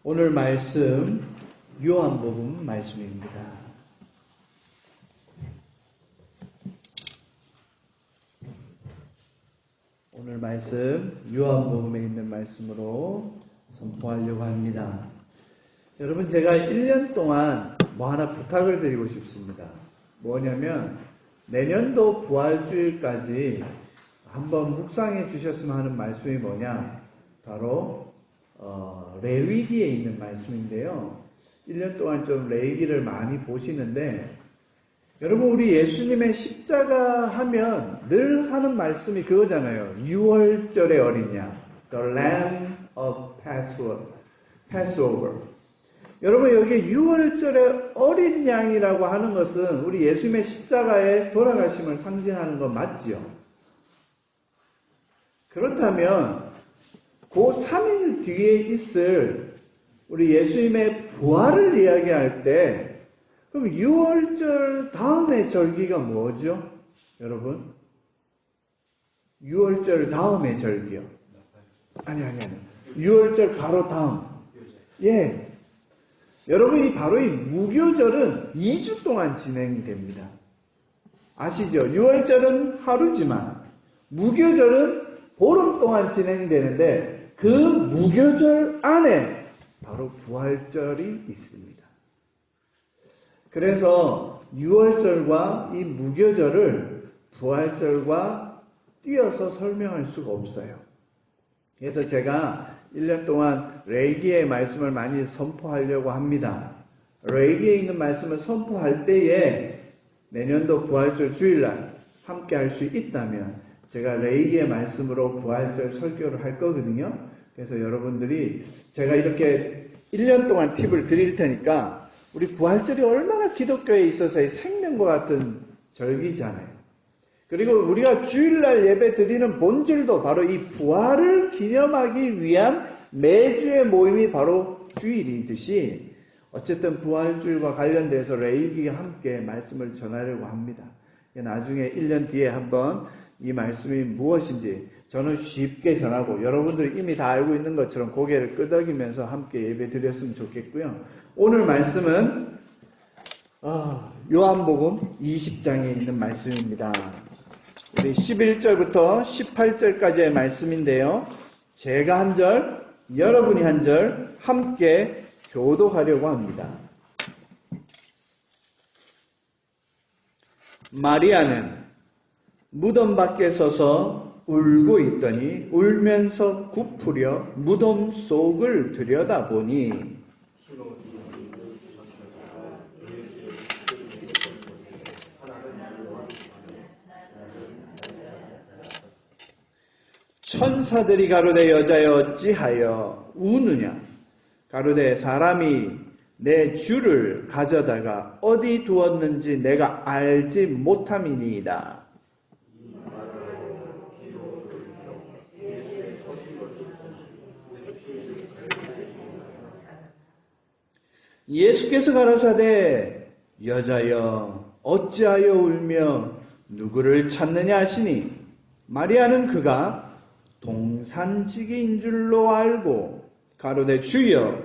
오늘 말씀 요한복음 말씀입니다. 오늘 말씀 요한복음에 있는 말씀으로 선포하려고 합니다. 여러분, 제가 1년 동안 하나 부탁을 드리고 싶습니다. 뭐냐면 내년도 부활주일까지 한번 묵상해 주셨으면 하는 말씀이 뭐냐, 바로 레위기에 있는 말씀인데요. 1년 동안 좀 레위기를 많이 보시는데, 여러분, 우리 예수님의 십자가 하면 늘 하는 말씀이 그거잖아요. 6월절의 어린 양, The Lamb of Passover. 여러분, 여기 6월절의 어린 양이라고 하는 것은 우리 예수님의 십자가에 돌아가심을 상징하는 건 맞지요? 그렇다면 그 3일 뒤에 있을 우리 예수님의 부활을 이야기할 때, 그럼 6월절 다음의 절기가 뭐죠? 여러분? 6월절 다음의 절기요. 아니. 6월절 바로 다음. 예. 여러분, 바로 이 무교절은 2주 동안 진행이 됩니다. 아시죠? 6월절은 하루지만 무교절은 보름 동안 진행되는데, 그 무교절 안에 바로 부활절이 있습니다. 그래서 6월절과 이 무교절을 부활절과 띄어서 설명할 수가 없어요. 그래서 제가 1년 동안 레위기의 말씀을 많이 선포하려고 합니다. 레위기에 있는 말씀을 선포할 때에 내년도 부활절 주일날 함께 할 수 있다면 제가 레위기의 말씀으로 부활절 설교를 할 거거든요. 그래서 여러분들이 제가 이렇게 1년 동안 팁을 드릴 테니까, 우리 부활절이 얼마나 기독교에 있어서의 생명과 같은 절기잖아요. 그리고 우리가 주일날 예배 드리는 본질도 바로 이 부활을 기념하기 위한 매주의 모임이 바로 주일이듯이, 어쨌든 부활주일과 관련돼서 레위기와 함께 말씀을 전하려고 합니다. 나중에 1년 뒤에 한번 이 말씀이 무엇인지 저는 쉽게 전하고, 여러분들이 이미 다 알고 있는 것처럼 고개를 끄덕이면서 함께 예배 드렸으면 좋겠고요. 오늘 말씀은 요한복음 20장에 있는 말씀입니다. 우리 11절부터 18절까지의 말씀인데요. 제가 한 절, 여러분이 한 절 함께 교도하려고 합니다. 마리아는 무덤 밖에 서서 울고 있더니 울면서 굽으려 무덤 속을 들여다보니 천사들이 가로되 여자여 어찌하여 우느냐? 가로되 사람이 내 주를 가져다가 어디 두었는지 내가 알지 못함이니이다. 예수께서 가라사대 여자여 어찌하여 울며 누구를 찾느냐 하시니, 마리아는 그가 동산지기인 줄로 알고 가로되 주여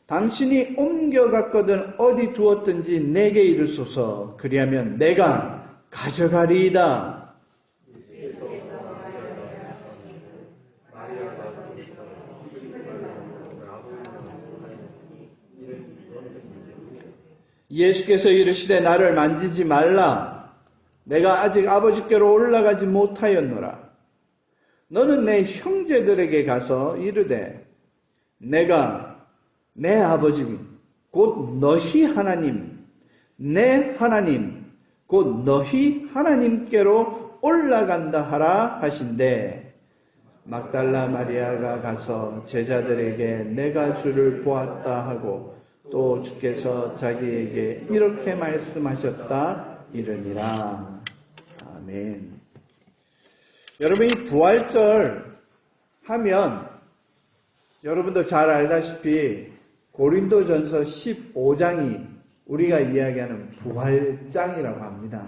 당신이 옮겨갔거든 어디 두었든지 내게 이르소서, 그리하면 내가 가져가리이다. 예수께서 이르시되 나를 만지지 말라. 내가 아직 아버지께로 올라가지 못하였노라. 너는 내 형제들에게 가서 이르되 내가 내 아버지 곧 너희 하나님, 내 하나님 곧 너희 하나님께로 올라간다 하라 하신대. 막달라 마리아가 가서 제자들에게 내가 주를 보았다 하고 또 주께서 자기에게 이렇게 말씀하셨다 이르니라. 아멘. 여러분, 이 부활절 하면 여러분도 잘 알다시피 고린도전서 15장이 우리가 이야기하는 부활장이라고 합니다.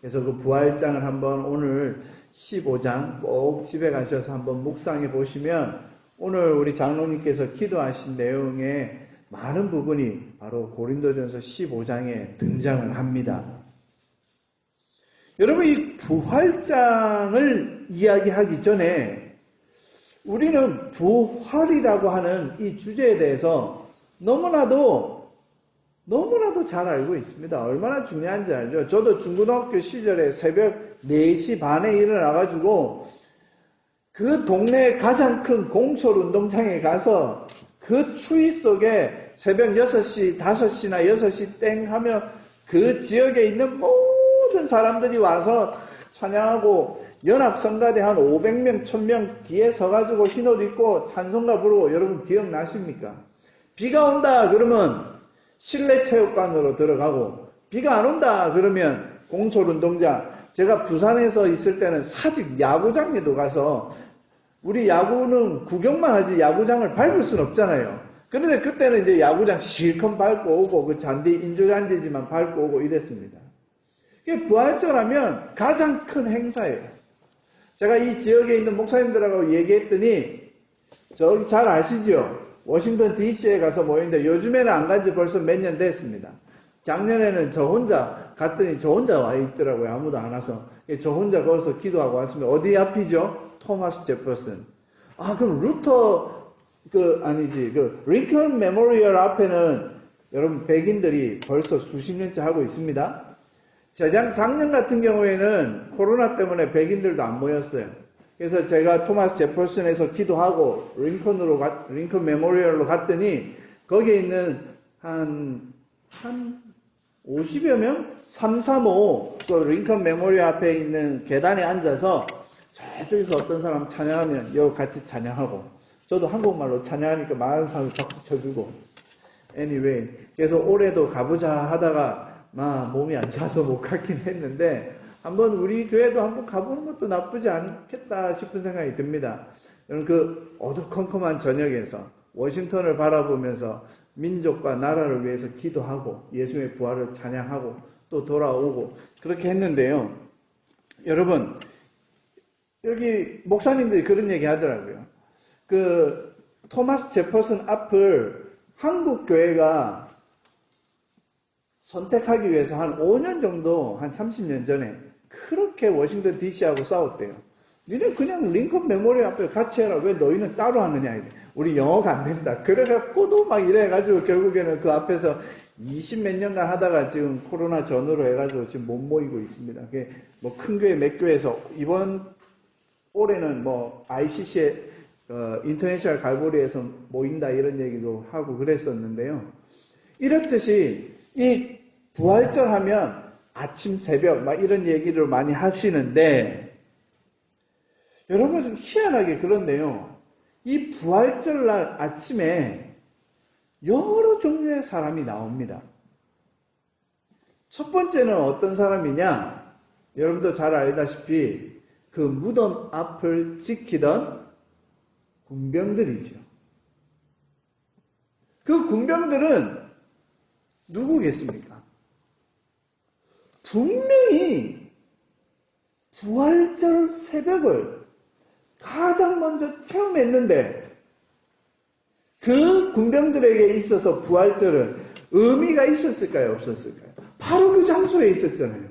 그래서 그 부활장을 한번 오늘 15장 꼭 집에 가셔서 한번 묵상해 보시면 오늘 우리 장로님께서 기도하신 내용의 많은 부분이 바로 고린도전서 15장에 등장을 합니다. 여러분, 이 부활장을 이야기하기 전에 우리는 부활이라고 하는 이 주제에 대해서 너무나도 잘 알고 있습니다. 얼마나 중요한지 알죠? 저도 중고등학교 시절에 새벽 4시 반에 일어나가지고 그 동네 가장 큰 공설 운동장에 가서 그 추위 속에 새벽 6시, 5시나 6시 땡 하면 그 지역에 있는 모든 사람들이 와서 찬양하고 연합성가대 한 500명, 1000명 뒤에 서가지고 흰옷 입고 찬송가 부르고 여러분 기억나십니까? 비가 온다 그러면 실내 체육관으로 들어가고 비가 안 온다 그러면 공설 운동장, 제가 부산에서 있을 때는 사직 야구장에도 가서 우리 야구는 구경만 하지 야구장을 밟을 순 없잖아요. 그런데 그때는 이제 야구장 실컷 밟고 오고 그 잔디 인조잔디지만 밟고 오고 이랬습니다. 부활절하면 가장 큰 행사예요. 제가 이 지역에 있는 목사님들하고 얘기했더니 저기 잘 아시죠? 워싱턴 DC에 가서 모이는데 요즘에는 안 간지 벌써 몇 년 됐습니다. 작년에는 저 혼자 갔더니 저 혼자 와 있더라고요. 아무도 안 와서. 저 혼자 거기서 기도하고 왔습니다. 어디 앞이죠? 토마스 제퍼슨. 아, 그럼 링컨 메모리얼 앞에는 여러분 백인들이 벌써 수십 년째 하고 있습니다. 작년 같은 경우에는 코로나 때문에 백인들도 안 모였어요. 그래서 제가 토마스 제퍼슨에서 기도하고 링컨 메모리얼로 갔더니 거기에 있는 한 50여 명? 335, 그 링컨 메모리얼 앞에 있는 계단에 앉아서 저쪽에서 어떤 사람 찬양하면 여기 같이 찬양하고, 저도 한국말로 찬양하니까 많은 사람이 박수 쳐주고, anyway, 그래서 올해도 가보자 하다가 몸이 안 좋아서 못 갔긴 했는데 한번 우리 교회도 한번 가보는 것도 나쁘지 않겠다 싶은 생각이 듭니다. 여러분, 그 어두컴컴한 저녁에서 워싱턴을 바라보면서 민족과 나라를 위해서 기도하고 예수의 부활을 찬양하고 또 돌아오고 그렇게 했는데요. 여러분, 여기 목사님들이 그런 얘기 하더라고요. 그 토마스 제퍼슨 앞을 한국 교회가 선택하기 위해서 한 5년 정도, 한 30년 전에 그렇게 워싱턴 DC하고 싸웠대요. 니네 그냥 링컨 메모리얼 앞에 같이 해라. 왜 너희는 따로 하느냐. 우리 영어가 안 된다. 그래갖고도 막 이래가지고 결국에는 그 앞에서 20몇 년간 하다가 지금 코로나 전후로 해가지고 지금 못 모이고 있습니다. 그게 뭐 큰 교회 몇 교회에서 이번 올해는 뭐 ICC에 인터내셔널 갈보리에서 모인다 이런 얘기도 하고 그랬었는데요. 이렇듯이 이 부활절 하면 아침 새벽 막 이런 얘기를 많이 하시는데 여러분 희한하게 그런데요. 이 부활절 날 아침에 여러 종류의 사람이 나옵니다. 첫 번째는 어떤 사람이냐? 여러분도 잘 알다시피 그 무덤 앞을 지키던 군병들이죠. 그 군병들은 누구겠습니까? 분명히 부활절 새벽을 가장 먼저 체험했는데 그 군병들에게 있어서 부활절은 의미가 있었을까요? 없었을까요? 바로 그 장소에 있었잖아요.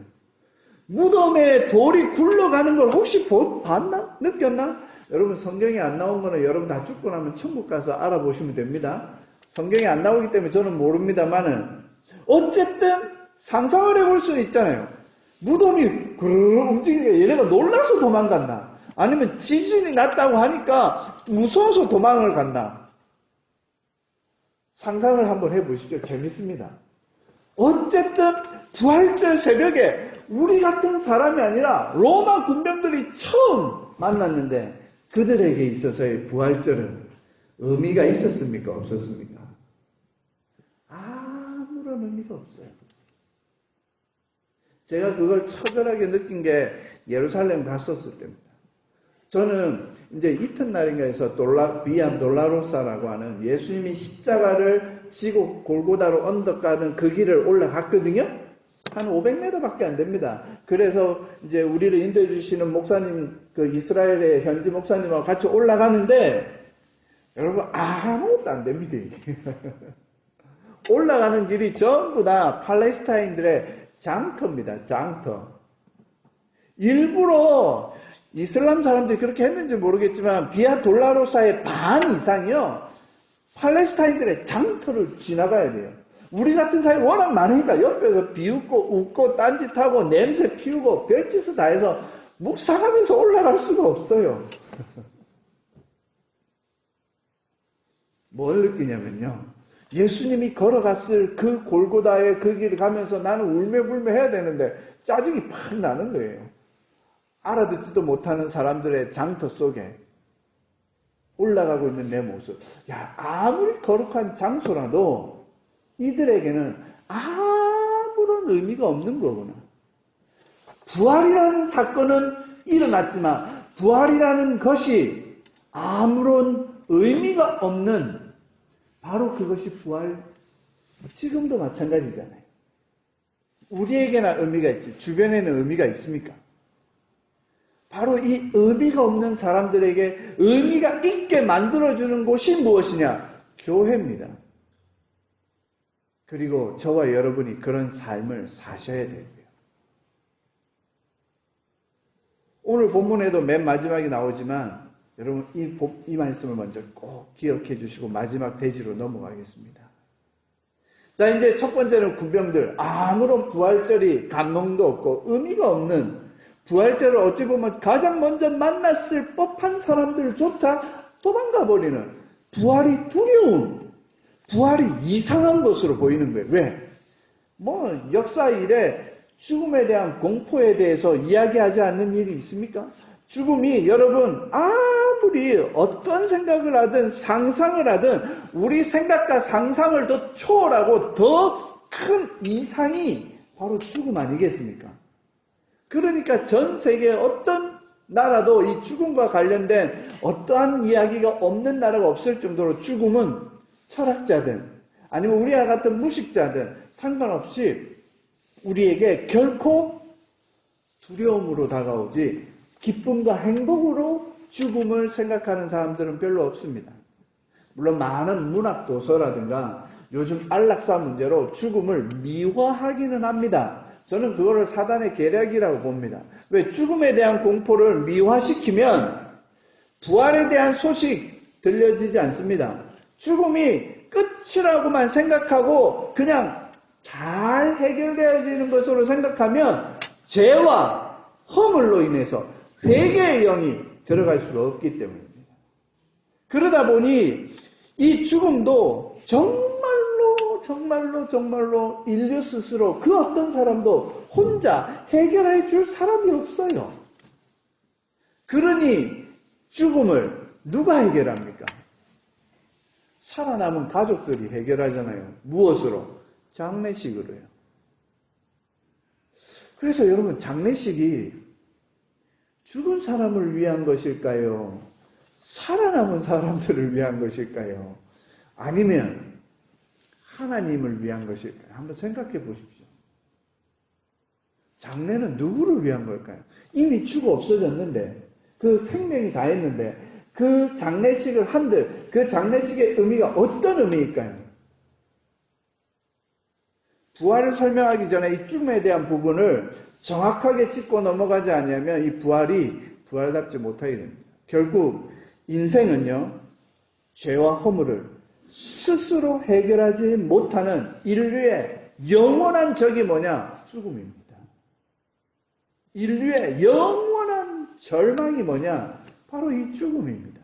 무덤에 돌이 굴러가는 걸 혹시 봤나? 느꼈나? 여러분 성경에 안 나온 거는 여러분 다 죽고 나면 천국 가서 알아보시면 됩니다. 성경에 안 나오기 때문에 저는 모릅니다만은 어쨌든 상상을 해볼 수는 있잖아요. 무덤이 그르르 움직이니까 얘네가 놀라서 도망갔나? 아니면 지진이 났다고 하니까 무서워서 도망을 갔나? 상상을 한번 해보시죠. 재밌습니다. 어쨌든 부활절 새벽에 우리 같은 사람이 아니라 로마 군병들이 처음 만났는데 그들에게 있어서의 부활절은 의미가 있었습니까? 없었습니까? 아무런 의미가 없어요. 제가 그걸 처절하게 느낀 게 예루살렘 갔었을 때입니다. 저는 이제 이튿날인가 해서 비아 돌라로사라고 하는 예수님이 십자가를 지고 골고다로 언덕 가는 그 길을 올라갔거든요. 한 500m밖에 안 됩니다. 그래서 이제 우리를 인도해 주시는 목사님, 그 이스라엘의 현지 목사님하고 같이 올라가는데 여러분, 아무것도 안 됩니다, 이게. 올라가는 길이 전부 다 팔레스타인들의 장터입니다, 장터. 일부러 이슬람 사람들이 그렇게 했는지 모르겠지만, 비아 돌라로사의 반 이상이요, 팔레스타인들의 장터를 지나가야 돼요. 우리 같은 사람이 워낙 많으니까 옆에서 비웃고 웃고 딴짓하고 냄새 피우고 별짓을 다 해서 묵상하면서 올라갈 수가 없어요. 뭘 느끼냐면요, 예수님이 걸어갔을 그 골고다의 그 길을 가면서 나는 울며불며 해야 되는데 짜증이 팍 나는 거예요. 알아듣지도 못하는 사람들의 장터 속에 올라가고 있는 내 모습. 야, 아무리 거룩한 장소라도 이들에게는 아무런 의미가 없는 거구나. 부활이라는 사건은 일어났지만 부활이라는 것이 아무런 의미가 없는, 바로 그것이 부활. 지금도 마찬가지잖아요. 우리에게나 의미가 있지 주변에는 의미가 있습니까? 바로 이 의미가 없는 사람들에게 의미가 있게 만들어주는 곳이 무엇이냐? 교회입니다. 그리고 저와 여러분이 그런 삶을 사셔야 되고요. 오늘 본문에도 맨 마지막에 나오지만 여러분 이 말씀을 먼저 꼭 기억해 주시고 마지막 대지로 넘어가겠습니다. 자, 이제 첫 번째는 군병들. 아무런 부활절이 감동도 없고 의미가 없는 부활절을 어찌 보면 가장 먼저 만났을 법한 사람들조차 도망가 버리는 부활이 두려운, 부활이 이상한 것으로 보이는 거예요. 왜? 역사 이래 죽음에 대한 공포에 대해서 이야기하지 않는 일이 있습니까? 죽음이 여러분 아무리 어떤 생각을 하든 상상을 하든 우리 생각과 상상을 더 초월하고 더 큰 이상이 바로 죽음 아니겠습니까? 그러니까 전 세계 어떤 나라도 이 죽음과 관련된 어떠한 이야기가 없는 나라가 없을 정도로 죽음은 철학자든 아니면 우리와 같은 무식자든 상관없이 우리에게 결코 두려움으로 다가오지 기쁨과 행복으로 죽음을 생각하는 사람들은 별로 없습니다. 물론 많은 문학 도서라든가 요즘 안락사 문제로 죽음을 미화하기는 합니다. 저는 그거를 사단의 계략이라고 봅니다. 왜? 죽음에 대한 공포를 미화시키면 부활에 대한 소식 들려지지 않습니다. 죽음이 끝이라고만 생각하고 그냥 잘 해결되어지는 것으로 생각하면 죄와 허물로 인해서 회개의 영이 들어갈 수가 없기 때문입니다. 그러다 보니 이 죽음도 정말로 인류 스스로 그 어떤 사람도 혼자 해결해 줄 사람이 없어요. 그러니 죽음을 누가 해결합니까? 살아남은 가족들이 해결하잖아요. 무엇으로? 장례식으로요. 그래서 여러분, 장례식이 죽은 사람을 위한 것일까요? 살아남은 사람들을 위한 것일까요? 아니면 하나님을 위한 것일까요? 한번 생각해 보십시오. 장례는 누구를 위한 걸까요? 이미 죽어 없어졌는데, 그 생명이 다 했는데, 그 장례식을 한들, 그 장례식의 의미가 어떤 의미일까요? 부활을 설명하기 전에 이 죽음에 대한 부분을 정확하게 짚고 넘어가지 않으면 이 부활이 부활답지 못하게 됩니다. 결국 인생은요, 죄와 허물을 스스로 해결하지 못하는 인류의 영원한 적이 뭐냐? 죽음입니다. 인류의 영원한 절망이 뭐냐? 바로 이 죽음입니다.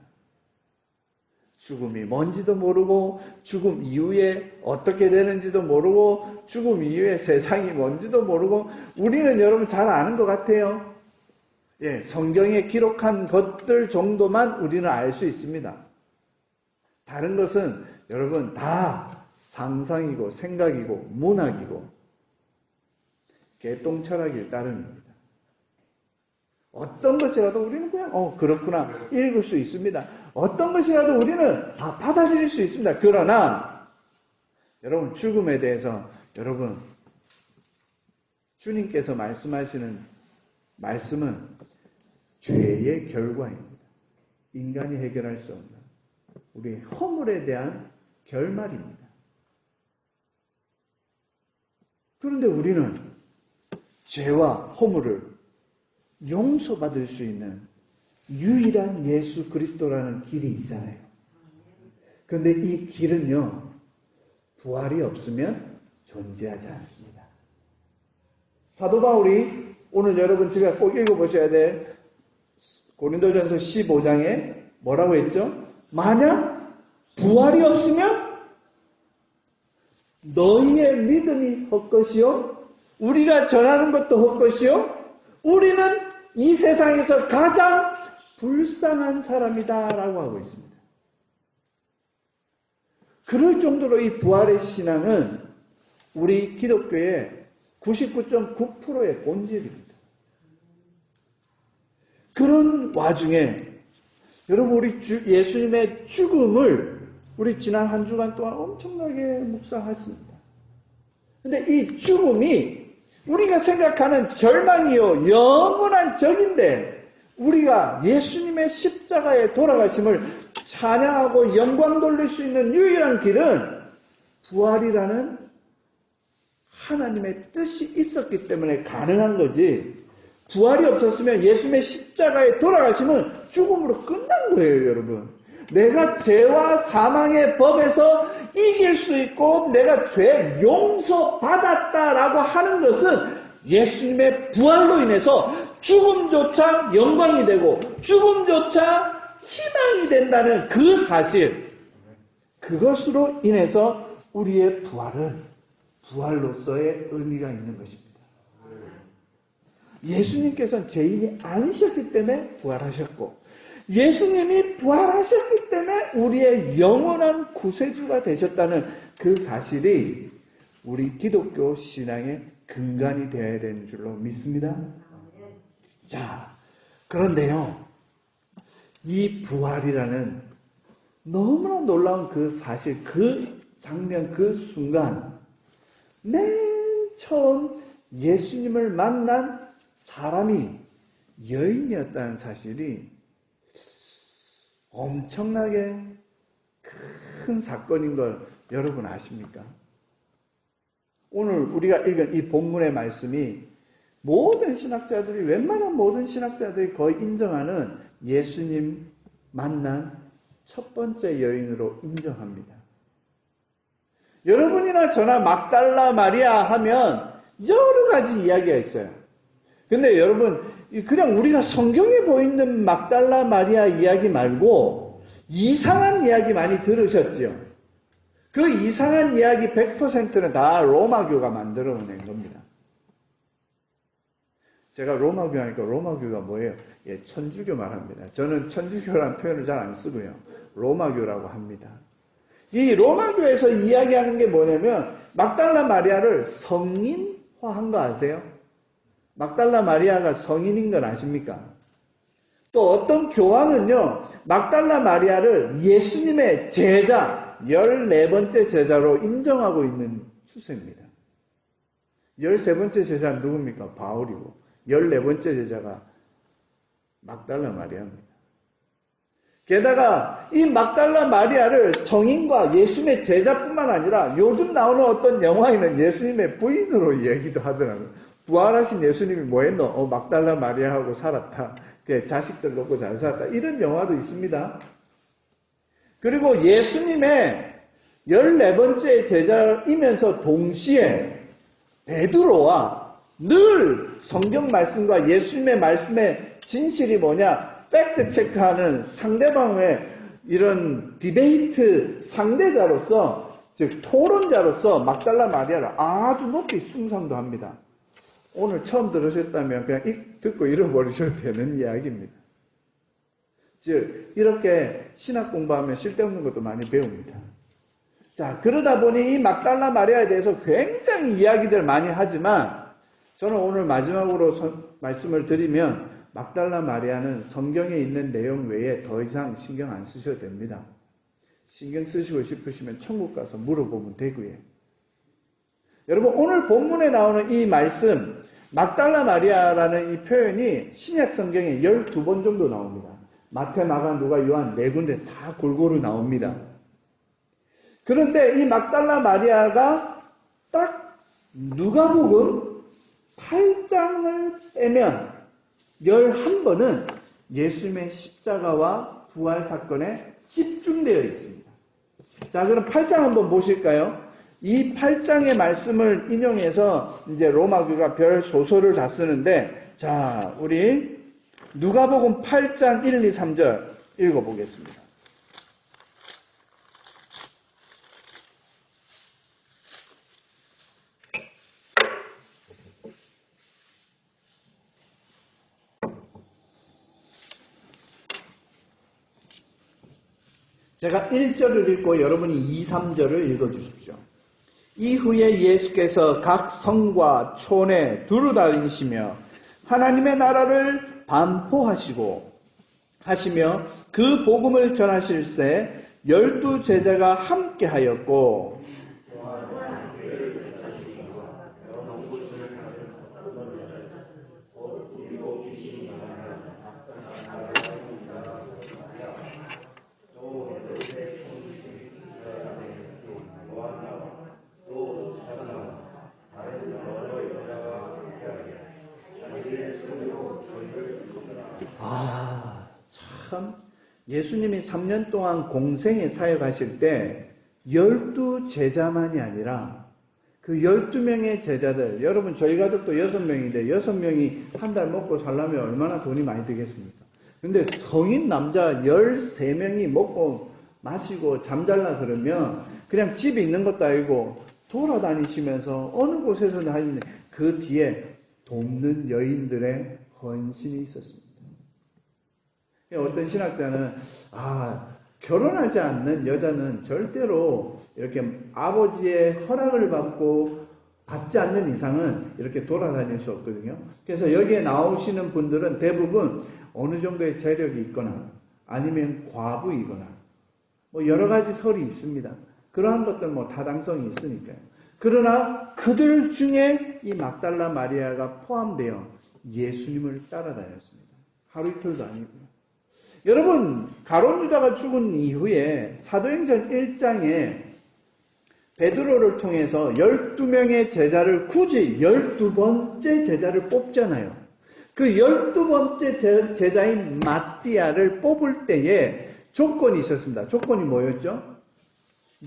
죽음이 뭔지도 모르고 죽음 이후에 어떻게 되는지도 모르고 죽음 이후에 세상이 뭔지도 모르고 우리는 여러분 잘 아는 것 같아요. 예, 성경에 기록한 것들 정도만 우리는 알 수 있습니다. 다른 것은 여러분 다 상상이고 생각이고 문학이고 개똥철학일 따름입니다. 어떤 것이라도 우리는 그냥 그렇구나 읽을 수 있습니다. 어떤 것이라도 우리는 받아들일 수 있습니다. 그러나 여러분 죽음에 대해서 여러분 주님께서 말씀하시는 말씀은 죄의 결과입니다. 인간이 해결할 수 없는. 우리 허물에 대한 결말입니다. 그런데 우리는 죄와 허물을 용서받을 수 있는 유일한 예수 그리스도라는 길이 있잖아요. 그런데 이 길은요, 부활이 없으면 존재하지 않습니다. 사도 바울이 오늘 여러분 제가 꼭 읽어보셔야 될 고린도전서 15장에 뭐라고 했죠? 만약 부활이 없으면 너희의 믿음이 헛것이요, 우리가 전하는 것도 헛것이요, 우리는 이 세상에서 가장 불쌍한 사람이다 라고 하고 있습니다. 그럴 정도로 이 부활의 신앙은 우리 기독교의 99.9%의 본질입니다. 그런 와중에 여러분, 우리 예수님의 죽음을 우리 지난 한 주간 동안 엄청나게 묵상했습니다. 근데 이 죽음이 우리가 생각하는 절망이요, 영원한 적인데, 우리가 예수님의 십자가에 돌아가심을 찬양하고 영광 돌릴 수 있는 유일한 길은 부활이라는 하나님의 뜻이 있었기 때문에 가능한 거지, 부활이 없었으면 예수님의 십자가에 돌아가심은 죽음으로 끝난 거예요, 여러분. 내가 죄와 사망의 법에서 이길 수 있고 내가 죄 용서받았다라고 하는 것은 예수님의 부활로 인해서 죽음조차 영광이 되고 죽음조차 희망이 된다는 그 사실, 그것으로 인해서 우리의 부활은 부활로서의 의미가 있는 것입니다. 예수님께서는 죄인이 아니셨기 때문에 부활하셨고, 예수님이 부활하셨기 때문에 우리의 영원한 구세주가 되셨다는 그 사실이 우리 기독교 신앙의 근간이 되어야 되는 줄로 믿습니다. 자, 그런데요, 이 부활이라는 너무나 놀라운 그 사실, 그 장면, 그 순간, 맨 처음 예수님을 만난 사람이 여인이었다는 사실이 엄청나게 큰 사건인 걸 여러분 아십니까? 오늘 우리가 읽은 이 본문의 말씀이 모든 신학자들이, 웬만한 모든 신학자들이 거의 인정하는 예수님 만난 첫 번째 여인으로 인정합니다. 여러분이나 저나 막달라 마리아 하면 여러 가지 이야기가 있어요. 근데 여러분, 그냥 우리가 성경에 보이는 막달라 마리아 이야기 말고 이상한 이야기 많이 들으셨죠? 그 이상한 이야기 100%는 다 로마교가 만들어낸 겁니다. 제가 로마교 하니까 로마교가 뭐예요? 예, 천주교 말합니다. 저는 천주교라는 표현을 잘 안 쓰고요. 로마교라고 합니다. 이 로마교에서 이야기하는 게 뭐냐면 막달라 마리아를 성인화한 거 아세요? 막달라 마리아가 성인인 건 아십니까? 또 어떤 교황은요, 막달라 마리아를 예수님의 제자, 14번째 제자로 인정하고 있는 추세입니다. 13번째 제자는 누굽니까? 바울이고 14번째 제자가 막달라 마리아입니다. 게다가 이 막달라 마리아를 성인과 예수님의 제자뿐만 아니라 요즘 나오는 어떤 영화에는 예수님의 부인으로 얘기도 하더라고요. 부활하신 예수님이 뭐 했노? 막달라 마리아하고 살았다. 자식들 놓고 잘 살았다. 이런 영화도 있습니다. 그리고 예수님의 14번째 제자이면서 동시에 베드로와 늘 성경 말씀과 예수님의 말씀의 진실이 뭐냐, 팩트 체크하는 상대방의 이런 디베이트 상대자로서, 즉 토론자로서 막달라 마리아를 아주 높이 숭상도 합니다. 오늘 처음 들으셨다면 그냥 듣고 잃어버리셔도 되는 이야기입니다. 즉 이렇게 신학 공부하면 쓸데없는 것도 많이 배웁니다. 자, 그러다 보니 이 막달라 마리아에 대해서 굉장히 이야기들 많이 하지만, 저는 오늘 마지막으로 말씀을 드리면 막달라 마리아는 성경에 있는 내용 외에 더 이상 신경 안 쓰셔도 됩니다. 신경 쓰시고 싶으시면 천국 가서 물어보면 되고요. 여러분, 오늘 본문에 나오는 이 말씀, 막달라 마리아라는 이 표현이 신약 성경에 12번 정도 나옵니다. 마태, 마가, 누가, 요한 네 군데 다 골고루 나옵니다. 그런데 이 막달라 마리아가 딱 누가복음 8장을 빼면 11번은 예수님의 십자가와 부활 사건에 집중되어 있습니다. 자, 그럼 8장 한번 보실까요? 이 8장의 말씀을 인용해서 이제 로마교가 별 소설을 다 쓰는데, 자, 우리 누가복음 8장 1, 2, 3절 읽어보겠습니다. 제가 1절을 읽고 여러분이 2, 3절을 읽어주십시오. 이후에 예수께서 각 성과 촌에 두루다니시며 하나님의 나라를 반포하시고 하시며 그 복음을 전하실새 12 제자가 함께하였고 참 예수님이 3년 동안 공생에 사역하실 때 12 제자만이 아니라 그 12명의 제자들, 여러분 저희 가족도 6명인데 6명이 한 달 먹고 살려면 얼마나 돈이 많이 들겠습니까? 근데 성인 남자 13명이 먹고 마시고 잠잘라 그러면 그냥 집에 있는 것도 아니고 돌아다니시면서 어느 곳에서는 하는데 그 뒤에 돕는 여인들의 헌신이 있었습니다. 어떤 신학자는 결혼하지 않는 여자는 절대로 이렇게 아버지의 허락을 받지 않는 이상은 이렇게 돌아다닐 수 없거든요. 그래서 여기에 나오시는 분들은 대부분 어느 정도의 재력이 있거나 아니면 과부이거나 뭐 여러 가지 설이 있습니다. 그러한 것들 타당성이 있으니까요. 그러나 그들 중에 이 막달라 마리아가 포함되어 예수님을 따라다녔습니다. 하루 이틀도 아니고요. 여러분, 가룟 유다가 죽은 이후에 사도행전 1장에 베드로를 통해서 12명의 제자를 굳이 12번째 제자를 뽑잖아요. 그 12번째 제자인 마띠아를 뽑을 때에 조건이 있었습니다. 조건이 뭐였죠?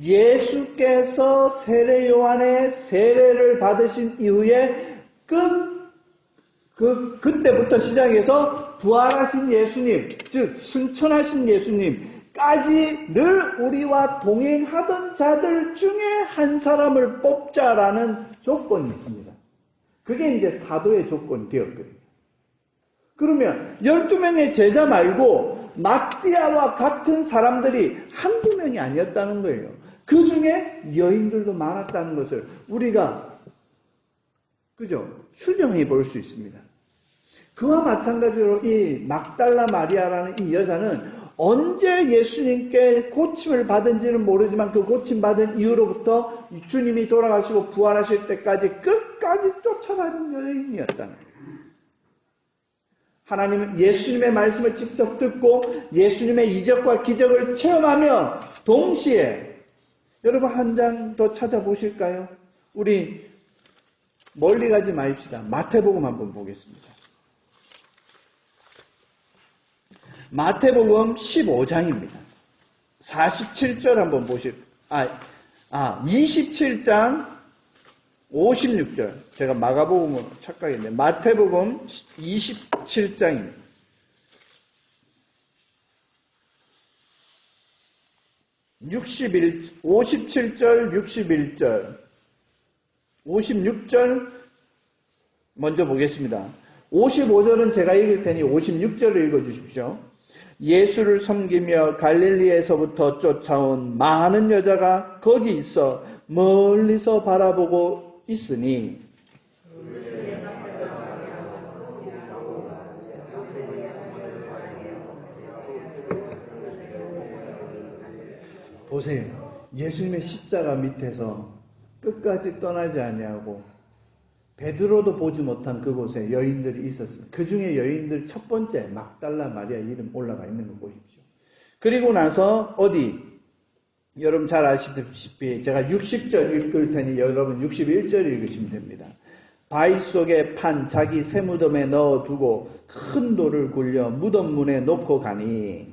예수께서 세례 요한의 세례를 받으신 이후에 그때부터 시작해서 부활하신 예수님, 즉 승천하신 예수님까지 늘 우리와 동행하던 자들 중에 한 사람을 뽑자라는 조건이 있습니다. 그게 이제 사도의 조건이 되었거든요. 그러면 12명의 제자 말고 마띠아와 같은 사람들이 한두 명이 아니었다는 거예요. 그 중에 여인들도 많았다는 것을 우리가 추정해 볼 수 있습니다. 그와 마찬가지로 이 막달라 마리아라는 이 여자는 언제 예수님께 고침을 받은지는 모르지만 그 고침 받은 이후로부터 주님이 돌아가시고 부활하실 때까지 끝까지 쫓아가는 여인이었다는 거예요. 하나님은 예수님의 말씀을 직접 듣고 예수님의 이적과 기적을 체험하며 동시에 여러분 한 장 더 찾아보실까요? 우리 멀리 가지 마십시다. 마태복음 한번 보겠습니다. 마태복음 15장입니다. 47절 한번 27장 56절. 제가 마가복음으로 착각했네. 마태복음 27장입니다. 57절, 61절, 56절 먼저 보겠습니다. 55절은 제가 읽을 테니 56절을 읽어주십시오. 예수를 섬기며 갈릴리에서부터 쫓아온 많은 여자가 거기 있어 멀리서 바라보고 있으니 보세요. 예수님의 십자가 밑에서 끝까지 떠나지 아니하고 베드로도 보지 못한 그곳에 여인들이 있었습니다. 그 중에 여인들 첫 번째 막달라 마리아 이름 올라가 있는 거 보십시오. 그리고 나서 어디? 여러분 잘 아시다시피 제가 60절 읽을 테니 여러분 61절 읽으시면 됩니다. 바위 속에 판 자기 새 무덤에 넣어두고 큰 돌을 굴려 무덤 문에 놓고 가니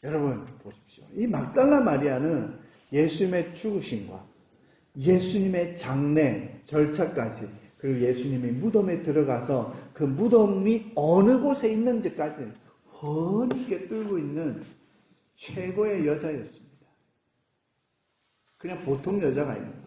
여러분 보십시오. 이 막달라 마리아는 예수님의 죽으심과 예수님의 장례 절차까지 그리고 예수님이 무덤에 들어가서 그 무덤이 어느 곳에 있는지까지 훤히 꿰뚫고 있는 최고의 여자였습니다. 그냥 보통 여자가 아닙니다.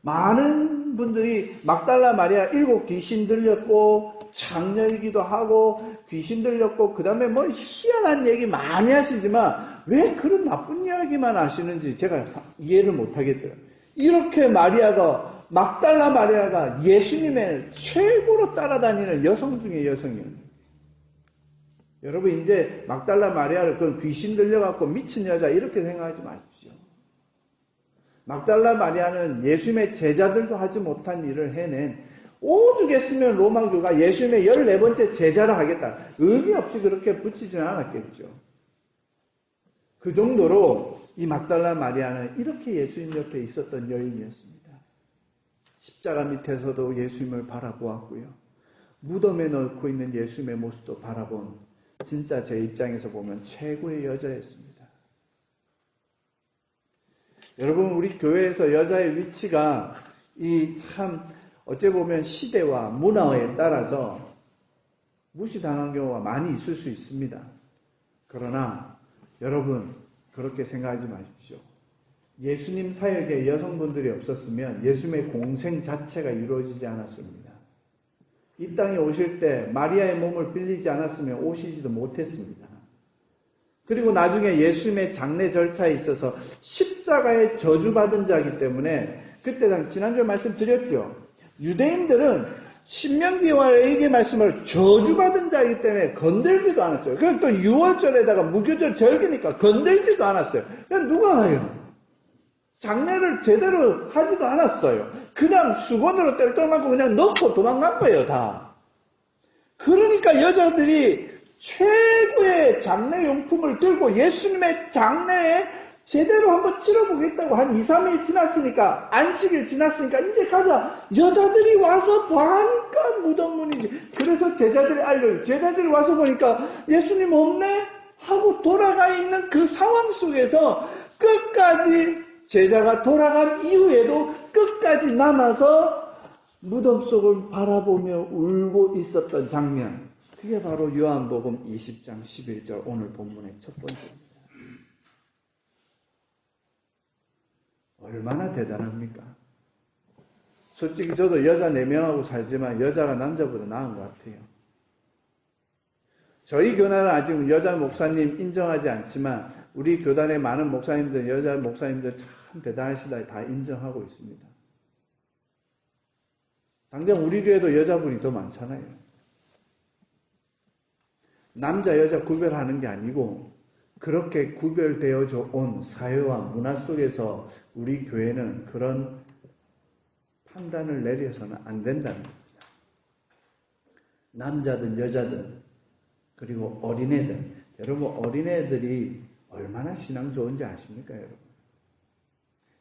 많은 분들이 막달라 마리아 7 귀신 들렸고 장녀이기도 하고 귀신 들렸고 그 다음에 뭐 희한한 얘기 많이 하시지만 왜 그런 나쁜 이야기만 하시는지 제가 이해를 못하겠더라고요. 이렇게 막달라 마리아가 예수님의 최고로 따라다니는 여성 중에 여성이에요. 여러분 이제 막달라 마리아를 그런 귀신 들려갖고 미친 여자 이렇게 생각하지 마십시오. 막달라 마리아는 예수님의 제자들도 하지 못한 일을 해낸 오죽했으면 로마교가 예수님의 14번째 제자를 하겠다. 의미 없이 그렇게 붙이지는 않았겠죠. 그 정도로 이 막달라 마리아는 이렇게 예수님 옆에 있었던 여인이었습니다. 십자가 밑에서도 예수님을 바라보았고요. 무덤에 넣고 있는 예수님의 모습도 바라본 진짜 제 입장에서 보면 최고의 여자였습니다. 여러분 우리 교회에서 여자의 위치가 이 참 어찌 보면 시대와 문화에 따라서 무시당한 경우가 많이 있을 수 있습니다. 그러나 여러분 그렇게 생각하지 마십시오. 예수님 사역에 여성분들이 없었으면 예수님의 공생 자체가 이루어지지 않았습니다. 이 땅에 오실 때 마리아의 몸을 빌리지 않았으면 오시지도 못했습니다. 그리고 나중에 예수님의 장례 절차에 있어서 십자가에 저주받은 자이기 때문에 그때 지난주에 말씀드렸죠. 유대인들은 신명기와 레위기 말씀을 저주받은 자이기 때문에 건들지도 않았어요. 그리고 또 6월절에다가 무교절 절기니까 건들지도 않았어요. 그냥 누가 해요? 장례를 제대로 하지도 않았어요. 그냥 수건으로 뗄떨 맞고 그냥 넣고 도망간 거예요, 다. 그러니까 여자들이 최고의 장례용품을 들고 예수님의 장례에 제대로 한번 치러보겠다고 한 2, 3일 지났으니까, 안식일 지났으니까 이제 가자. 여자들이 와서 봐니까 무덤문이지. 그래서 제자들이 알려요. 제자들이 와서 보니까 예수님 없네? 하고 돌아가 있는 그 상황 속에서 끝까지 제자가 돌아간 이후에도 끝까지 남아서 무덤 속을 바라보며 울고 있었던 장면. 그게 바로 요한복음 20장 11절 오늘 본문의 첫 번째입니다. 얼마나 대단합니까? 솔직히 저도 여자 4명하고 살지만 여자가 남자보다 나은 것 같아요. 저희 교단은 아직 여자 목사님 인정하지 않지만 우리 교단의 많은 목사님들, 여자 목사님들 참 대단하시다 다 인정하고 있습니다. 당장 우리 교회도 여자분이 더 많잖아요. 남자 여자 구별하는 게 아니고 그렇게 구별되어져 온 사회와 문화 속에서 우리 교회는 그런 판단을 내려서는 안 된다는 겁니다. 남자든 여자든 그리고 어린애들. 여러분 어린애들이 얼마나 신앙 좋은지 아십니까 여러분?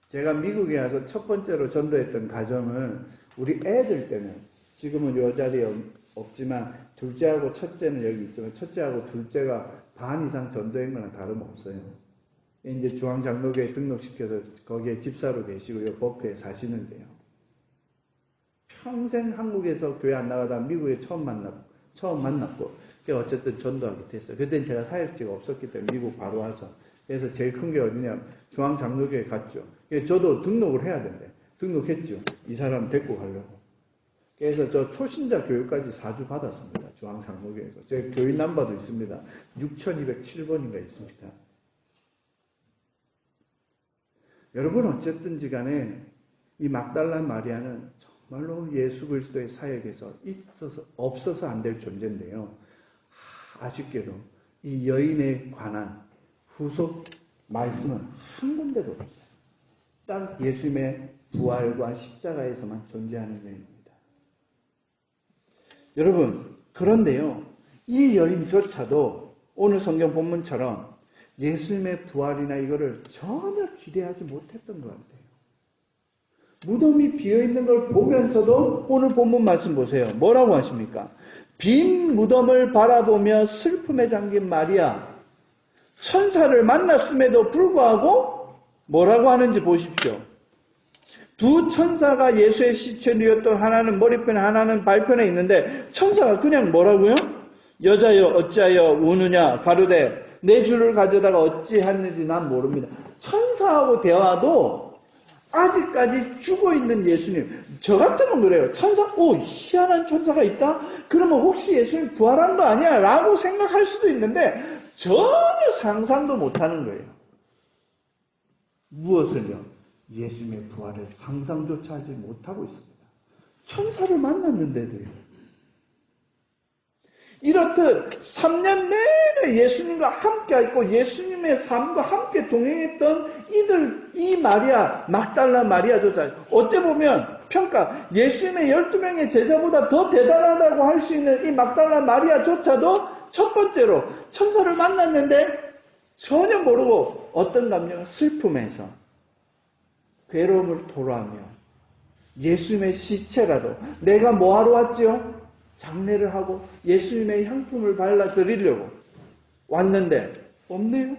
제가 미국에 와서 첫 번째로 전도했던 가정은 우리 애들 때는 지금은 요 자리에 없지만 둘째하고 첫째는 여기 있지만 첫째하고 둘째가 반 이상 전도한 거나 다름없어요. 이제 중앙장로교에 등록시켜서 거기에 집사로 계시고 요 버크에 사시는데요. 평생 한국에서 교회 안 나가다 미국에 처음 만났고 어쨌든 전도하게 됐어요. 그때는 제가 사역지가 없었기 때문에 미국 바로 와서 그래서 제일 큰 게 어디냐 중앙장로교에 갔죠. 저도 등록을 해야 된대. 등록했죠. 이 사람 데리고 가려고. 그래서 저 초신자 교육까지 4주 받았습니다. 중앙장로교에서. 제 교인 남바도 있습니다. 6207번인가 있습니다. 여러분 어쨌든지 간에 이 막달라 마리아는 정말로 예수 그리스도의 사역에서 없어서 안 될 존재인데요. 아쉽게도 이 여인에 관한 후속 말씀은 한 군데도 없어요. 딱 예수님의 부활과 십자가에서만 존재하는 여인입니다. 여러분, 그런데요, 이 여인조차도 오늘 성경 본문처럼 예수님의 부활이나 이거를 전혀 기대하지 못했던 것 같아요. 무덤이 비어있는 걸 보면서도 오늘 본문 말씀 보세요. 뭐라고 하십니까? 빈 무덤을 바라보며 슬픔에 잠긴 마리아, 천사를 만났음에도 불구하고 뭐라고 하는지 보십시오. 두 천사가 예수의 시체에 누웠던 하나는 머리편에 하나는 발편에 있는데 천사가 그냥 뭐라고요? 여자여 어찌하여 우느냐 가로되 내 주를 가져다가 어찌하는지 난 모릅니다. 천사하고 대화도 아직까지 죽어있는 예수님, 저 같으면 그래요. 천사, 희한한 천사가 있다? 그러면 혹시 예수님 부활한 거 아니야? 라고 생각할 수도 있는데 전혀 상상도 못하는 거예요. 무엇을요? 예수님의 부활을 상상조차 하지 못하고 있습니다. 천사를 만났는데도요. 이렇듯 3년 내내 예수님과 함께 있고 예수님의 삶과 함께 동행했던 이 마리아, 막달라 마리아조차 어째 보면 평가 예수님의 12명의 제자보다 더 대단하다고 할 수 있는 이 막달라 마리아조차도 첫 번째로 천사를 만났는데 전혀 모르고 어떤 감정은 슬픔에서 괴로움을 토로하며 예수님의 시체라도 내가 뭐하러 왔지요? 장례를 하고 예수님의 향품을 발라드리려고 왔는데 없네요.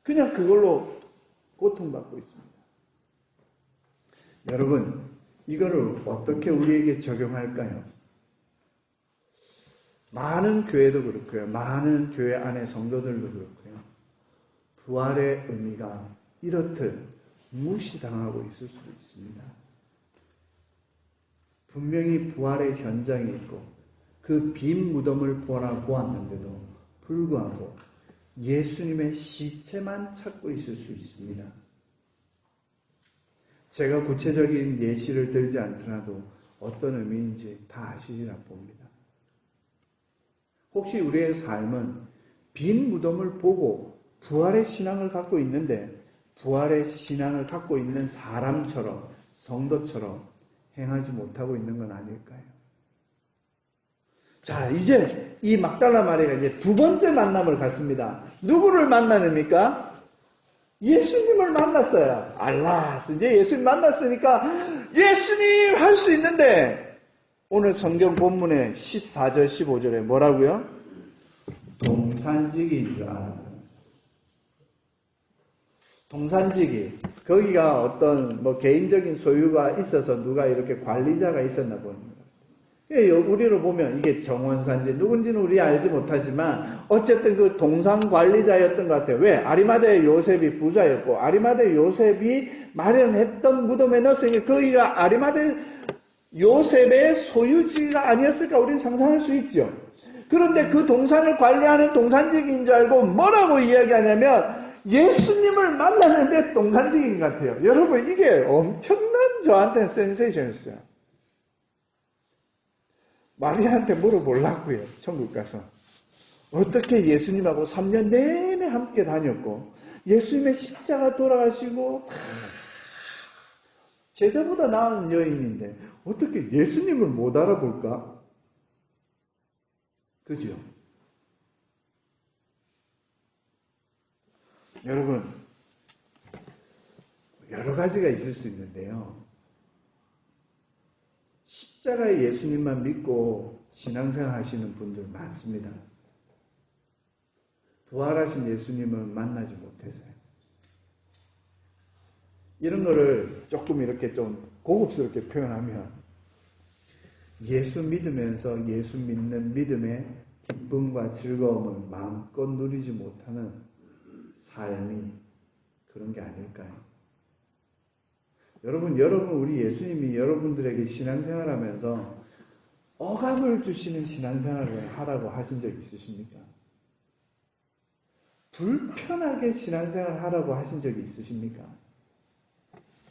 그냥 그걸로 고통받고 있습니다. 여러분, 이거를 어떻게 우리에게 적용할까요? 많은 교회도 그렇고요. 많은 교회 안의 성도들도 그렇고요. 부활의 의미가 이렇듯 무시당하고 있을 수도 있습니다. 분명히 부활의 현장이 있고 그 빈 무덤을 보았는데도 불구하고 예수님의 시체만 찾고 있을 수 있습니다. 제가 구체적인 예시를 들지 않더라도 어떤 의미인지 다 아시리라 봅니다. 혹시 우리의 삶은 빈 무덤을 보고 부활의 신앙을 갖고 있는데 부활의 신앙을 갖고 있는 사람처럼 성도처럼 행하지 못하고 있는 건 아닐까요? 자, 이제 이 막달라 마리아가 이제 두 번째 만남을 갖습니다. 누구를 만나십니까? 예수님을 만났어요. 알라스. 이제 예수님 만났으니까 예수님 할 수 있는데 오늘 성경 본문의 14절 15절에 뭐라고요? 동산지기인 줄 알았다. 동산지기. 거기가 어떤 개인적인 소유가 있어서 누가 이렇게 관리자가 있었나 보입니다. 우리로 보면 이게 정원산지 누군지는 우리 알지 못하지만 어쨌든 그 동산 관리자였던 것 같아요. 왜? 아리마대 요셉이 부자였고 아리마대 요셉이 마련했던 무덤에 넣었으니까 거기가 아리마대 요셉의 소유지가 아니었을까 우리는 상상할 수 있죠. 그런데 그 동산을 관리하는 동산직인 줄 알고 뭐라고 이야기하냐면 예수님을 만났는데 동산직인 것 같아요. 여러분 이게 엄청난 저한테는 센세이션이었어요. 마리아한테 물어보려고요. 천국 가서. 어떻게 예수님하고 3년 내내 함께 다녔고 예수님의 십자가 돌아가시고 제자보다 나은 여인인데 어떻게 예수님을 못 알아볼까? 그죠? 여러분 여러 가지가 있을 수 있는데요. 십자가의 예수님만 믿고 신앙생활 하시는 분들 많습니다. 부활하신 예수님을 만나지 못해서요. 이런 거를 조금 이렇게 좀 고급스럽게 표현하면 예수 믿으면서 예수 믿는 믿음의 기쁨과 즐거움을 마음껏 누리지 못하는 삶이 그런 게 아닐까요? 여러분 우리 예수님이 여러분들에게 신앙생활하면서 어감을 주시는 신앙생활을 하라고 하신 적 있으십니까? 불편하게 신앙생활 하라고 하신 적이 있으십니까?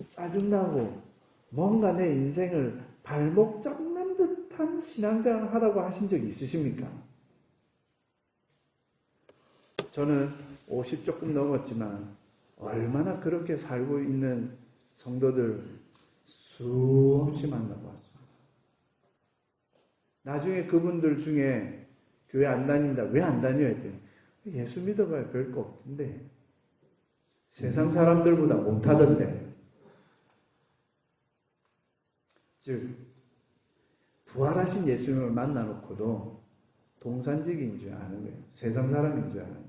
짜증나고 뭔가 내 인생을 발목 잡는 듯한 신앙생활 하라고 하신 적이 있으십니까? 저는 50 조금 넘었지만 얼마나 그렇게 살고 있는 성도들 수없이 만나고 왔습니다. 나중에 그분들 중에 교회 안 다닌다. 왜 안 다녀야 돼? 예수 믿어봐야 별거 없던데. 세상 사람들보다 못하던데. 즉 부활하신 예수님을 만나놓고도 동산직인 줄 아는 거예요. 세상 사람인 줄 아는 거예요.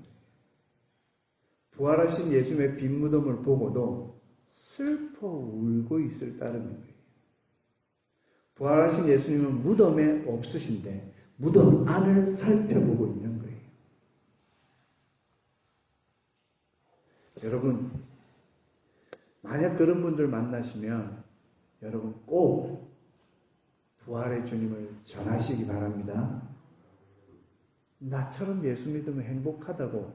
부활하신 예수님의 빈 무덤을 보고도 슬퍼 울고 있을 따름인 거예요. 부활하신 예수님은 무덤에 없으신데 무덤 안을 살펴보고 있는 거예요. 여러분, 만약 그런 분들 만나시면 여러분 꼭 부활의 주님을 전하시기 바랍니다. 나처럼 예수 믿으면 행복하다고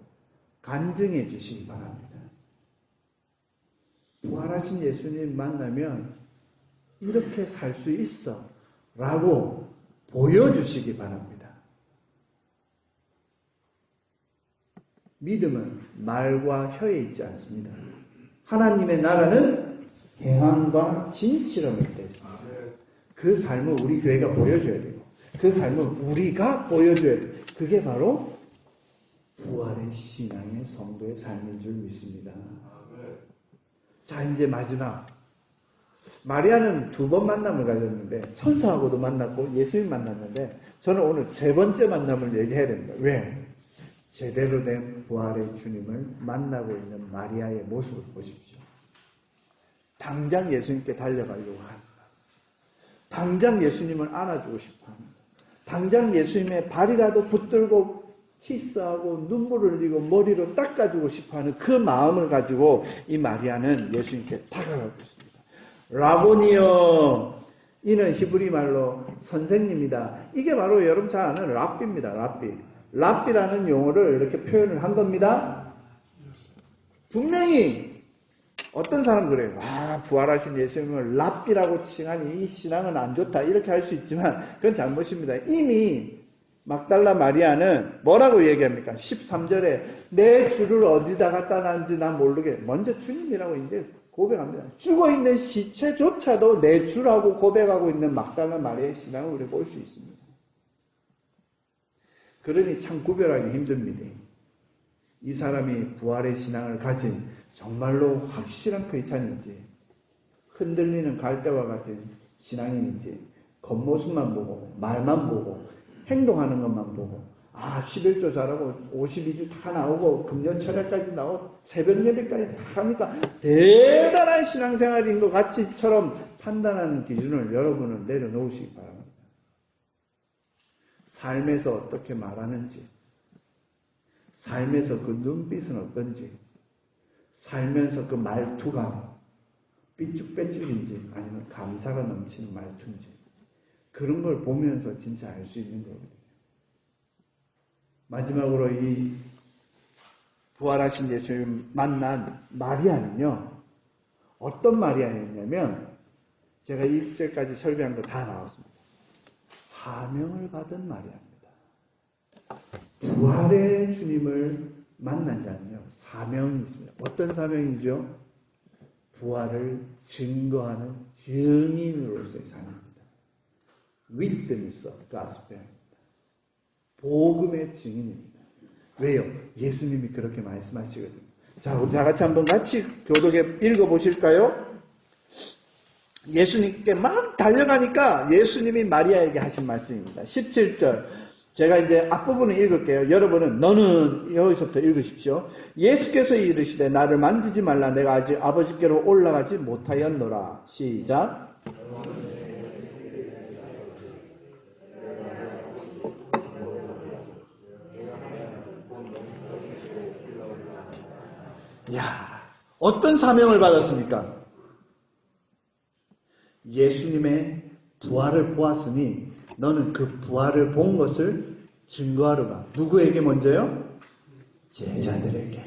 간증해 주시기 바랍니다. 부활하신 예수님 만나면 이렇게 살 수 있어 라고 보여주시기 바랍니다. 믿음은 말과 혀에 있지 않습니다. 하나님의 나라는 행함과 진실함에 있습니다. 그 삶을 우리 교회가 보여줘야 되고 그 삶을 우리가 보여줘야 돼요. 그게 바로 부활의 신앙의 성도의 삶인 줄 믿습니다. 자, 이제 마지막. 마리아는 2번 만남을 가졌는데 천사하고도 만났고 예수님 만났는데 저는 오늘 3번째 만남을 얘기해야 됩니다. 왜? 제대로 된 부활의 주님을 만나고 있는 마리아의 모습을 보십시오. 당장 예수님께 달려가려고 합니다. 당장 예수님을 안아주고 싶어합니다. 당장 예수님의 발이라도 붙들고 키스하고 눈물을 흘리고 머리로 닦아주고 싶어하는 그 마음을 가지고 이 마리아는 예수님께 다가가고 있습니다. 라보니여, 이는 히브리 말로 선생님이다. 이게 바로 여러분 잘 아는 랍비입니다. 랍비라는 용어를 이렇게 표현을 한 겁니다. 분명히 어떤 사람 그래요. 부활하신 예수님을 랍비라고 칭하니 이 신앙은 안 좋다. 이렇게 할 수 있지만 그건 잘못입니다. 이미 막달라 마리아는 뭐라고 얘기합니까? 13절에 내 주를 어디다 갖다 놨는지 난 모르게 먼저 주님이라고 이제 고백합니다. 죽어있는 시체조차도 내 주라고 고백하고 있는 막달라 마리아의 신앙을 우리가 볼 수 있습니다. 그러니 참 구별하기 힘듭니다. 이 사람이 부활의 신앙을 가진 정말로 확실한 크리스찬인지 흔들리는 갈대와 같은 신앙인인지 겉모습만 보고 말만 보고 행동하는 것만 보고 11조 잘하고 52주 다 나오고 금년 철야까지 나오고 새벽 예배까지 다 하니까 대단한 신앙생활인 것 같이처럼 판단하는 기준을 여러분은 내려놓으시기 바랍니다. 삶에서 어떻게 말하는지, 삶에서 그 눈빛은 어떤지, 살면서 그 말투가 삐쭉빼쭉인지 아니면 감사가 넘치는 말투인지 그런 걸 보면서 진짜 알 수 있는 거거든요. 마지막으로 이 부활하신 예수님 만난 마리아는요, 어떤 마리아였냐면 제가 1절까지 설교한 거 다 나왔습니다. 사명을 받은 마리아입니다. 부활의 주님을 만난 자는요, 사명이 있습니다. 어떤 사명이죠? 부활을 증거하는 증인으로서의 사명입니다. Witness of Gospel입니다. 복음의 증인입니다. 왜요? 예수님이 그렇게 말씀하시거든요. 자, 우리 다 같이 한번 같이 교독에 읽어보실까요? 예수님께 막 달려가니까 예수님이 마리아에게 하신 말씀입니다. 17절. 제가 이제 앞부분을 읽을게요. 여러분은 너는 여기서부터 읽으십시오. 예수께서 이르시되 나를 만지지 말라. 내가 아직 아버지께로 올라가지 못하였노라. 시작. 야, 어떤 사명을 받았습니까? 예수님의 부활을 보았으니 너는 그 부활을 본 것을 증거하러 가. 누구에게 먼저요? 제자들에게.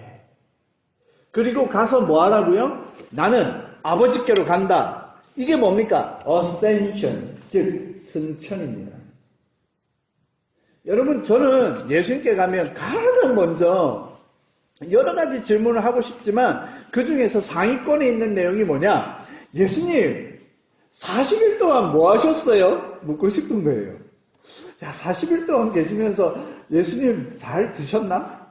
그리고 가서 뭐 하라고요? 나는 아버지께로 간다. 이게 뭡니까? Ascension, 즉 승천입니다. 여러분, 저는 예수님께 가면 가장 먼저 여러 가지 질문을 하고 싶지만 그 중에서 상위권에 있는 내용이 뭐냐? 예수님, 40일 동안 뭐 하셨어요? 묻고 싶은 거예요. 야, 40일 동안 계시면서 예수님 잘 드셨나?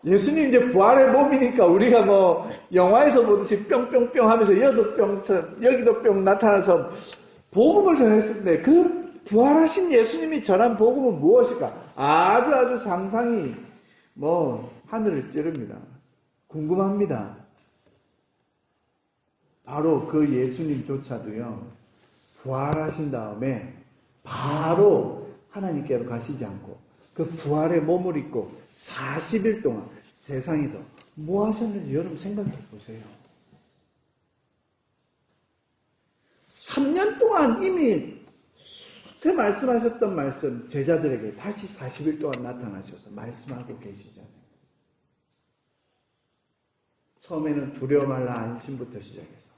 예수님 이제 부활의 몸이니까 우리가 뭐 영화에서 보듯이 뿅뿅뿅 하면서 여기도 뿅 나타나서 복음을 전했을 때 그 부활하신 예수님이 전한 복음은 무엇일까? 아주 상상이 하늘을 찌릅니다. 궁금합니다. 바로 그 예수님조차도요, 부활하신 다음에 바로 하나님께로 가시지 않고 그 부활의 몸을 입고 40일 동안 세상에서 뭐 하셨는지 여러분 생각해 보세요. 3년 동안 이미 수태 말씀하셨던 말씀 제자들에게 다시 40일 동안 나타나셔서 말씀하고 계시잖아요. 처음에는 두려워 말라 안심부터 시작해서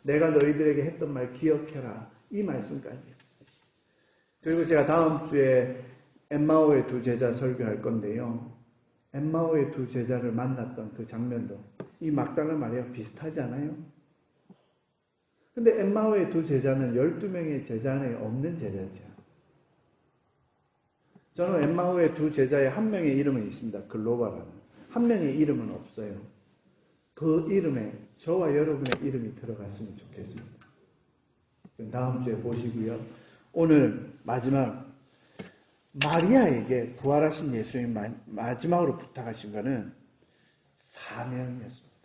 내가 너희들에게 했던 말 기억해라 이 말씀까지요. 그리고 제가 다음 주에 엠마오의 두 제자 설교할 건데요. 엠마오의 두 제자를 만났던 그 장면도 이 막달라 마리아 비슷하지 않아요? 근데 엠마오의 두 제자는 12명의 제자 안에 없는 제자죠. 저는 엠마오의 두 제자의 한 명의 이름은 있습니다. 글로바라는. 한 명의 이름은 없어요. 그 이름에 저와 여러분의 이름이 들어갔으면 좋겠습니다. 다음 주에 보시고요. 오늘 마지막 마리아에게 부활하신 예수님 마지막으로 부탁하신 것은 사명이었습니다.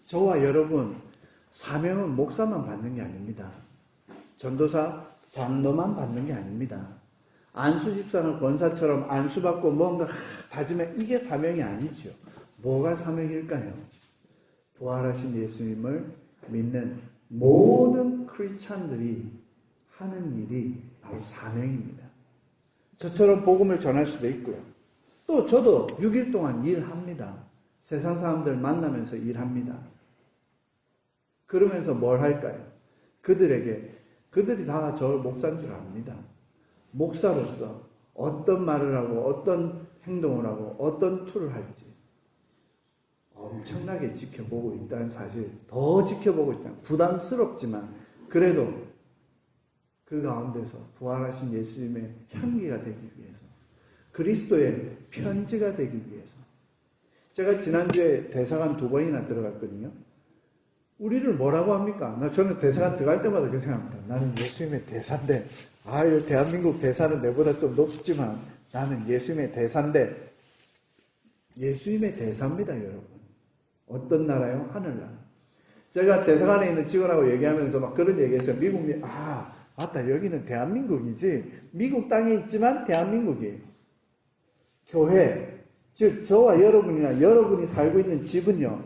저와 여러분 사명은 목사만 받는 게 아닙니다. 전도사, 장로만 받는 게 아닙니다. 안수 집사나 권사처럼 안수받고 뭔가 다지면 이게 사명이 아니죠. 뭐가 사명일까요? 부활하신 예수님을 믿는 모든 크리스찬들이 하는 일이 바로 사명입니다. 저처럼 복음을 전할 수도 있고요. 또 저도 6일 동안 일합니다. 세상 사람들 만나면서 일합니다. 그러면서 뭘 할까요? 그들이 다 저 목사인 줄 압니다. 목사로서 어떤 말을 하고 어떤 행동을 하고 어떤 툴을 할지 엄청나게 지켜보고 있다는 사실, 더 지켜보고 있다. 부담스럽지만 그래도 그 가운데서 부활하신 예수님의 향기가 되기 위해서, 그리스도의 편지가 되기 위해서. 제가 지난주에 대사관 2번이나 들어갔거든요. 우리를 뭐라고 합니까? 저는 대사관 들어갈 때마다 그렇게 생각합니다. 나는 예수님의 대사인데, 대한민국 대사는 내보다 좀 높지만 나는 예수님의 대사인데, 예수님의 대사입니다, 여러분. 어떤 나라요? 하늘나라. 제가 대사관에 있는 직원하고 얘기하면서 막 그런 얘기했어요. 미국이, 맞다, 여기는 대한민국이지. 미국 땅에 있지만 대한민국이에요. 교회, 즉 저와 여러분이나 여러분이 살고 있는 집은요,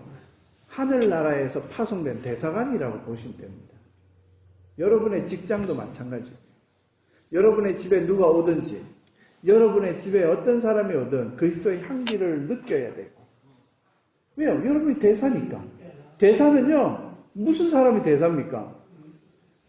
하늘나라에서 파송된 대사관이라고 보시면 됩니다. 여러분의 직장도 마찬가지예요. 여러분의 집에 누가 오든지, 여러분의 집에 어떤 사람이 오든 그리스도의 향기를 느껴야 되고. 왜요? 여러분이 대사니까. 대사는요, 무슨 사람이 대사입니까?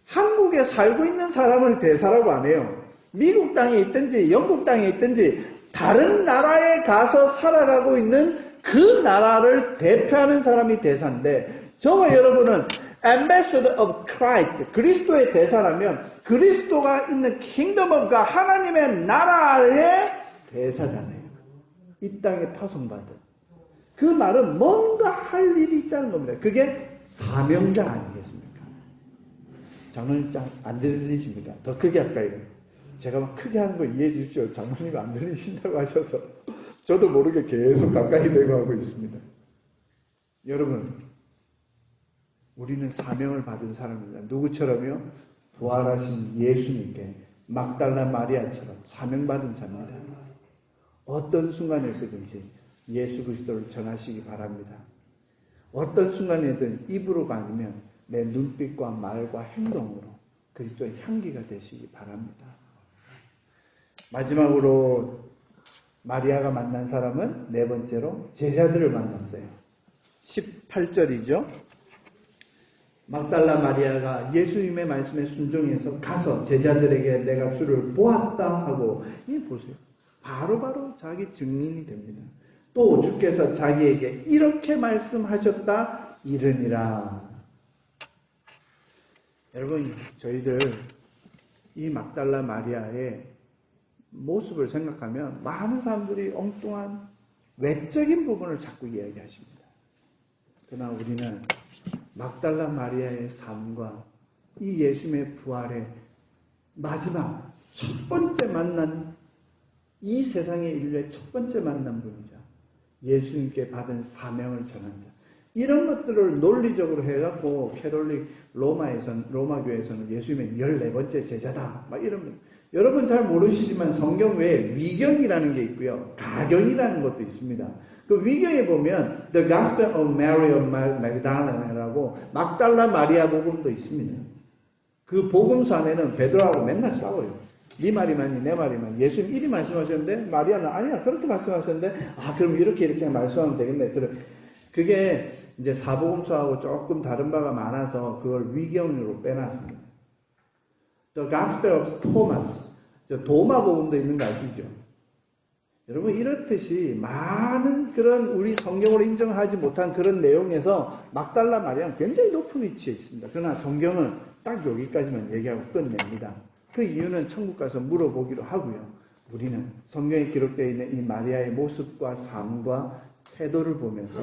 한국에 살고 있는 사람을 대사라고 안 해요. 미국 땅에 있든지 영국 땅에 있든지 다른 나라에 가서 살아가고 있는 그 나라를 대표하는 사람이 대사인데, 저와 여러분은 Ambassador of Christ, 그리스도의 대사라면 그리스도가 있는 Kingdom of God, 하나님의 나라의 대사잖아요. 이 땅에 파송받은. 그 말은 뭔가 할 일이 있다는 겁니다. 그게 사명자 아니겠습니까? 장로님 안 들리십니까? 더 크게 할까요? 제가 막 크게 하는 거 이해해 주십시오. 장로님이 안 들리신다고 하셔서 저도 모르게 계속 가까이 되고 하고 있습니다. 여러분, 우리는 사명을 받은 사람입니다. 누구처럼요? 부활하신 예수님께 막달라 마리아처럼 사명받은 자입니다. 어떤 순간에서든지 예수 그리스도를 전하시기 바랍니다. 어떤 순간에든 입으로가 아니면 내 눈빛과 말과 행동으로 그리스도의 향기가 되시기 바랍니다. 마지막으로 마리아가 만난 사람은 네 번째로 제자들을 만났어요. 18절이죠. 막달라 마리아가 예수님의 말씀에 순종해서 가서 제자들에게 내가 주를 보았다 하고, 이 보세요. 바로바로 자기 증인이 됩니다. 또 주께서 자기에게 이렇게 말씀하셨다 이르니라. 여러분, 저희들 이 막달라 마리아의 모습을 생각하면 많은 사람들이 엉뚱한 외적인 부분을 자꾸 이야기하십니다. 그러나 우리는 막달라 마리아의 삶과 이 예수님의 부활의 마지막 첫 번째 만난, 이 세상의 인류의 첫 번째 만난 분이자 예수님께 받은 사명을 전한 자, 이런 것들을 논리적으로 해갖고 캐톨릭 로마 교회에서는 예수님의 14번째 제자다 막 이런, 여러분 잘 모르시지만 성경 외에 위경이라는 게 있고요, 가경이라는 것도 있습니다. 그 위경에 보면 The Gospel of Mary of Magdalene라고 막달라 마리아 복음도 있습니다. 그 복음서 안에는 베드로하고 맨날 싸워요. 네 말이 맞니 내 말이 맞니. 예수님 이리 말씀하셨는데 마리아는 아니야 그렇게 말씀하셨는데, 아 그럼 이렇게 말씀하면 되겠네. 그게 이제 사복음서하고 조금 다른 바가 많아서 그걸 위경으로 빼놨습니다. The Gospel of Thomas, 도마 복음도 있는 거 아시죠? 여러분, 이렇듯이 많은 그런 우리 성경으로 인정하지 못한 그런 내용에서 막달라 마리아는 굉장히 높은 위치에 있습니다. 그러나 성경은 딱 여기까지만 얘기하고 끝냅니다. 그 이유는 천국 가서 물어보기로 하고요. 우리는 성경에 기록되어 있는 이 마리아의 모습과 삶과 태도를 보면서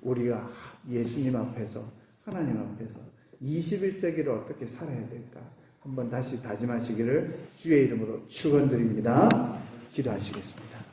우리가 예수님 앞에서, 하나님 앞에서 21세기를 어떻게 살아야 될까 한번 다시 다짐하시기를 주의 이름으로 축원드립니다. 기도하시겠습니다.